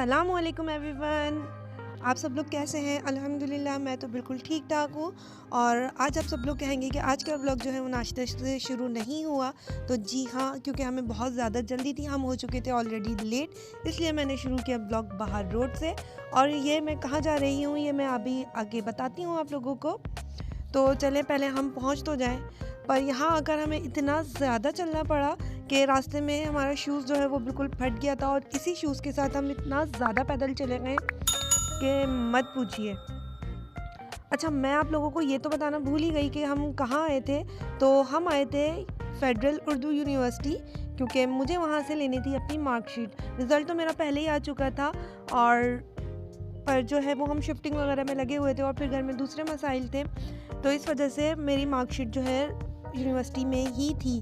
अस्सलामुअलैकुम एवरीवन। आप सब लोग कैसे हैं? अल्हम्दुलिल्लाह मैं तो बिल्कुल ठीक ठाक हूँ। और आज आप सब लोग कहेंगे कि आज का व्लॉग जो है वो नाश्ते से शुरू नहीं हुआ, तो जी हाँ, क्योंकि हमें बहुत ज़्यादा जल्दी थी, हम हो चुके थे ऑलरेडी लेट, इसलिए मैंने शुरू किया व्लॉग बाहर रोड से। और ये मैं कहाँ जा रही हूँ ये मैं अभी आगे बताती हूँ आप लोगों को। तो चले पहले हम पहुँच तो जाएं, पर यहाँ आकर हमें इतना ज़्यादा चलना पड़ा कि रास्ते में हमारा शूज़ जो है वो बिल्कुल फट गया था, और इसी शूज़ के साथ हम इतना ज़्यादा पैदल चले गए कि मत पूछिए। अच्छा, मैं आप लोगों को ये तो बताना भूल ही गई कि हम कहाँ आए थे। तो हम आए थे फेडरल उर्दू यूनिवर्सिटी, क्योंकि मुझे वहाँ से लेनी थी अपनी मार्कशीट। रिज़ल्ट तो मेरा पहले ही आ चुका था, और पर जो है वो हम शिफ्टिंग वगैरह में लगे हुए थे और फिर घर में दूसरे मसाइल थे, तो इस वजह से मेरी मार्कशीट जो है यूनिवर्सिटी में ही थी।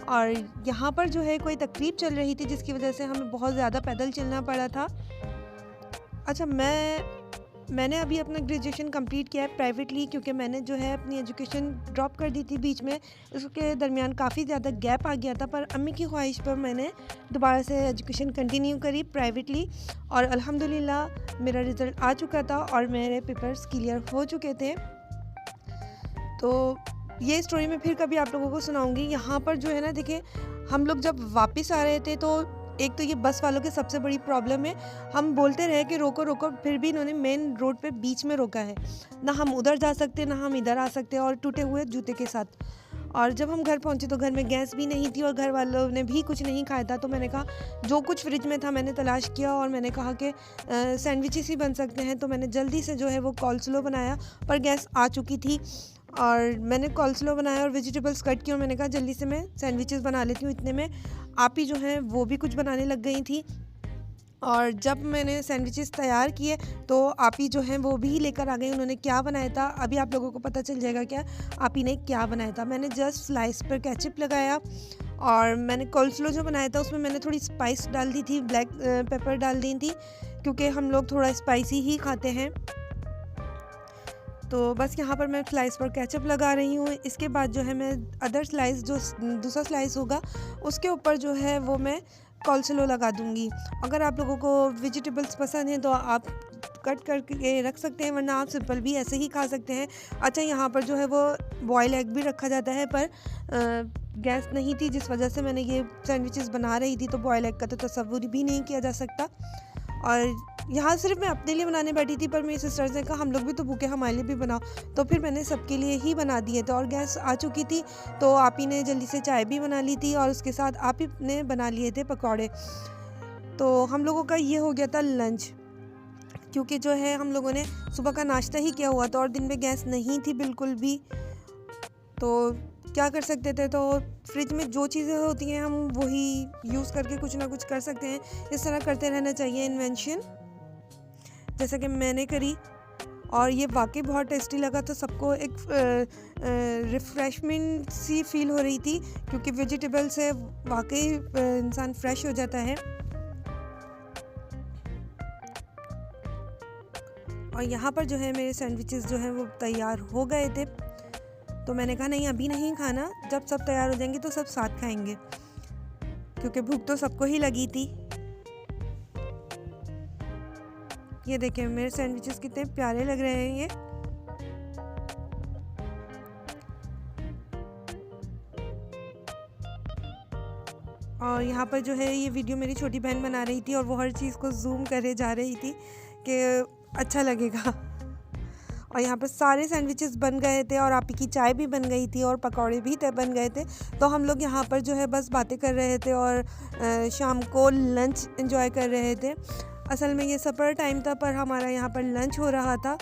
और यहाँ पर जो है कोई तकरीब चल रही थी, जिसकी वजह से हमें बहुत ज़्यादा पैदल चलना पड़ा था। अच्छा, मैंने अभी अपना ग्रेजुएशन कंप्लीट किया है प्राइवेटली, क्योंकि मैंने जो है अपनी एजुकेशन ड्रॉप कर दी थी बीच में। उसके दरमियान काफ़ी ज़्यादा गैप आ गया था, पर अम्मी की ख्वाहिश पर मैंने दोबारा से एजुकेशन कंटिन्यू करी प्राइवेटली, और अल्हम्दुलिल्लाह मेरा रिज़ल्ट आ चुका था और मेरे पेपर्स क्लियर हो चुके थे। तो ये स्टोरी मैं फिर कभी आप लोगों को सुनाऊंगी। यहाँ पर जो है ना, देखिए, हम लोग जब वापस आ रहे थे तो एक तो ये बस वालों की सबसे बड़ी प्रॉब्लम है, हम बोलते रहे कि रोको रोको, फिर भी इन्होंने मेन रोड पे बीच में रोका है। ना हम उधर जा सकते ना हम इधर आ सकते, और टूटे हुए जूते के साथ। और जब हम घर पहुँचे तो घर में गैस भी नहीं थी और घर वालों ने भी कुछ नहीं खाया था, तो मैंने कहा जो कुछ फ्रिज में था मैंने तलाश किया, और मैंने कहा कि सैंडविचेस ही बन सकते हैं। तो मैंने जल्दी से जो है वो कॉल्स्लो बनाया, पर गैस आ चुकी थी, और मैंने कॉल्स्लो बनाया और वेजिटेबल्स कट की, और मैंने कहा जल्दी से मैं सैंडविचेस बना लेती हूँ। इतने में आप ही जो है वो भी कुछ बनाने लग गई थी, और जब मैंने सैंडविचेस तैयार किए तो आप ही जो हैं वो भी लेकर आ गई। उन्होंने क्या बनाया था अभी आप लोगों को पता चल जाएगा क्या आप ही ने क्या बनाया था। मैंने जस्ट स्लाइस पर केचप लगाया, और मैंने कॉल्स्लो जो बनाया था उसमें मैंने थोड़ी स्पाइस डाल दी थी, ब्लैक पेपर डाल दी थी, क्योंकि हम लोग थोड़ा स्पाइसी ही खाते हैं। तो बस यहाँ पर मैं स्लाइस पर केचप लगा रही हूँ। इसके बाद जो है मैं अदर स्लाइस, जो दूसरा स्लाइस होगा उसके ऊपर जो है वो मैं कॉल्स्लो लगा दूँगी। अगर आप लोगों को वेजिटेबल्स पसंद हैं तो आप कट करके रख सकते हैं, वरना आप सिंपल भी ऐसे ही खा सकते हैं। अच्छा, यहाँ पर जो है वो बॉयल एग भी रखा जाता है, पर गैस नहीं थी, जिस वजह से मैंने ये सैंडविचेस बना रही थी, तो बॉयल एग का तो तसव्वुर भी नहीं किया जा सकता। और यहाँ सिर्फ मैं अपने लिए बनाने बैठी थी, पर मेरी सिस्टर्स ने कहा हम लोग भी तो भूखे, हमारे लिए भी बनाओ, तो फिर मैंने सबके लिए ही बना दिए थे। और गैस आ चुकी थी, तो आप ही ने जल्दी से चाय भी बना ली थी, और उसके साथ आप ही ने बना लिए थे पकौड़े। तो हम लोगों का ये हो गया था लंच, क्योंकि जो है हम लोगों ने सुबह का नाश्ता ही किया हुआ था और दिन में गैस नहीं थी बिल्कुल भी, तो क्या कर सकते थे। तो फ्रिज में जो चीज़ें होती हैं हम वही यूज़ करके कुछ ना कुछ कर सकते हैं। इस तरह करते रहना चाहिए इन्वेंशन, जैसा कि मैंने करी, और ये वाकई बहुत टेस्टी लगा। तो सबको एक रिफ़्रेशमेंट सी फील हो रही थी, क्योंकि वेजिटेबल से वाकई इंसान फ्रेश हो जाता है। और यहाँ पर जो है मेरे सैंडविचेस जो हैं वो तैयार हो गए थे, तो मैंने कहा नहीं अभी नहीं खाना, जब सब तैयार हो जाएंगे तो सब साथ खाएंगे, क्योंकि भूख तो सबको ही लगी थी। ये देखें मेरे सैंडविचेस कितने प्यारे लग रहे हैं ये। और यहाँ पर जो है ये वीडियो मेरी छोटी बहन बना रही थी, और वो हर चीज़ को जूम करे जा रही थी कि अच्छा लगेगा। और यहाँ पर सारे सैंडविचेस बन गए थे, और आप ही की चाय भी बन गई थी, और पकौड़े भी बन गए थे। तो हम लोग यहाँ पर जो है बस बातें कर रहे थे, और शाम को लंच एंजॉय कर रहे थे। असल में ये सफ़र टाइम था, पर हमारा यहाँ पर लंच हो रहा था।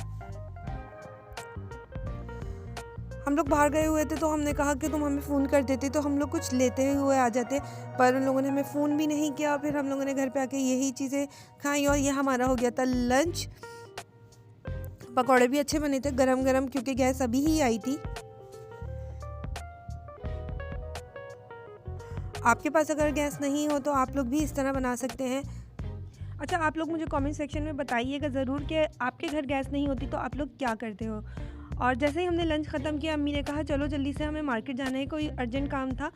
हम लोग बाहर गए हुए थे, तो हमने कहा कि तुम हमें फ़ोन कर देते तो हम लोग कुछ लेते हुए आ जाते, पर उन लोगों ने हमें फ़ोन भी नहीं किया। फिर हम लोगों ने घर पे आके यही चीज़ें खाई, और ये हमारा हो गया था लंच। पकौड़े भी अच्छे बने थे गरम गरम, क्योंकि गैस अभी ही आई थी। आपके पास अगर गैस नहीं हो तो आप लोग भी इस तरह बना सकते हैं। अच्छा, आप लोग मुझे कमेंट सेक्शन में बताइएगा ज़रूर कि आपके घर गैस नहीं होती तो आप लोग क्या करते हो। और जैसे ही हमने लंच ख़त्म किया, अम्मी ने कहा चलो जल्दी से हमें मार्केट जाना है, कोई अर्जेंट काम था।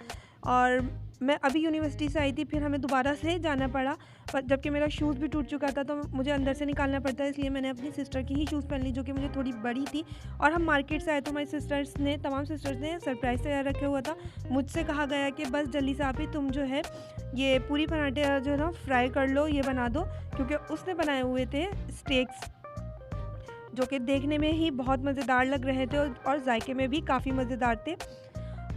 और मैं अभी यूनिवर्सिटी से आई थी, फिर हमें दोबारा से जाना पड़ा, पर जबकि मेरा शूज़ भी टूट चुका था तो मुझे अंदर से निकालना पड़ता है, इसलिए मैंने अपनी सिस्टर की ही शूज़ पहन ली जो कि मुझे थोड़ी बड़ी थी। और हम मार्केट से आए तो हमारी तमाम सिस्टर्स ने सरप्राइज़ तैयार रखा हुआ था। मुझसे कहा गया कि बस जल्दी से आप ही तुम जो है ये पूरी पराठे जो है ना फ्राई कर लो, ये बना दो, क्योंकि उसने बनाए हुए थे स्टेक्स जो कि देखने में ही बहुत मज़ेदार लग रहे थे और जायके में भी काफ़ी मज़ेदार थे।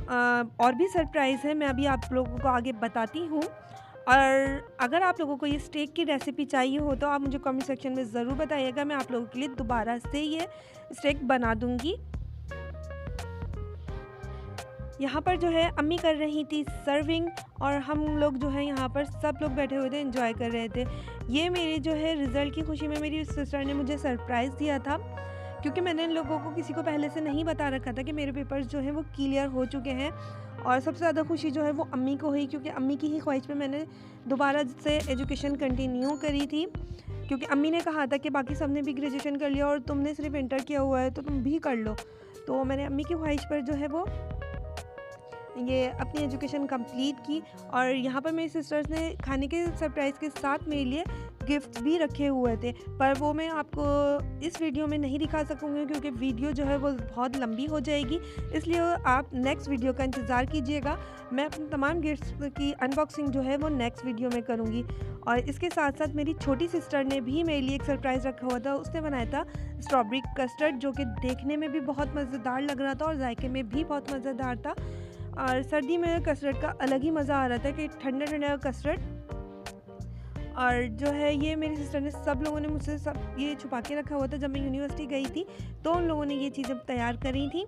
और भी सरप्राइज़ है, मैं अभी आप लोगों को आगे बताती हूँ। और अगर आप लोगों को ये स्टेक की रेसिपी चाहिए हो तो आप मुझे कमेंट सेक्शन में ज़रूर बताइएगा, मैं आप लोगों के लिए दोबारा से ये स्टेक बना दूँगी। यहाँ पर जो है अम्मी कर रही थी सर्विंग और हम लोग जो है यहाँ पर सब लोग बैठे हुए थे, एंजॉय कर रहे थे। ये मेरी जो है रिज़ल्ट की खुशी में मेरी सिस्टर ने मुझे सरप्राइज़ दिया था, क्योंकि मैंने इन लोगों को किसी को पहले से नहीं बता रखा था कि मेरे पेपर्स जो हैं वो क्लियर हो चुके हैं। और सबसे ज़्यादा खुशी जो है वो अम्मी को हुई, क्योंकि अम्मी की ही ख्वाहिश पे मैंने दोबारा से एजुकेशन कंटिन्यू करी थी, क्योंकि अम्मी ने कहा था कि बाकी सब ने भी ग्रेजुएशन कर लिया और तुमने सिर्फ इंटर किया हुआ है तो तुम भी कर लो। तो मैंने अम्मी की ख्वाहिश पर जो है वो ये अपनी एजुकेशन कंप्लीट की। और यहाँ पर मेरी सिस्टर्स ने खाने के सरप्राइज़ के साथ मेरे लिए गिफ्ट्स भी रखे हुए थे, पर वो मैं आपको इस वीडियो में नहीं दिखा सकूँगी क्योंकि वीडियो जो है वो बहुत लंबी हो जाएगी, इसलिए आप नेक्स्ट वीडियो का इंतज़ार कीजिएगा। मैं अपने तमाम गिफ्ट्स की अनबॉक्सिंग जो है वो नेक्स्ट वीडियो में करूँगी। और इसके साथ साथ मेरी छोटी सिस्टर ने भी मेरे लिए एक सरप्राइज़ रखा हुआ था। उसने बनाया था स्ट्रॉबेरी कस्टर्ड जो कि देखने में भी बहुत मज़ेदार लग रहा था और जायके में भी बहुत मज़ेदार था। और सर्दी में कस्टर्ड का अलग ही मज़ा आ रहा था कि ठंडा ठंडा कस्टर्ड। और जो है ये मेरी सिस्टर ने सब लोगों ने मुझसे सब ये छुपा के रखा हुआ था। जब मैं यूनिवर्सिटी गई थी तो उन लोगों ने ये चीज़ें तैयार करी थी।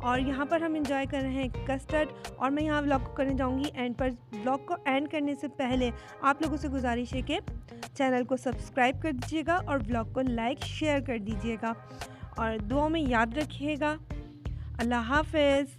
और यहाँ पर हम एंजॉय कर रहे हैं कस्टर्ड। और मैं यहाँ व्लॉग को करने जाऊँगी एंड पर। व्लॉग को एंड करने से पहले आप लोगों से गुजारिश है कि चैनल को सब्सक्राइब कर दीजिएगा और व्लॉग को लाइक शेयर कर दीजिएगा और दुआओं में याद रखिएगा। अल्लाह हाफ़िज़।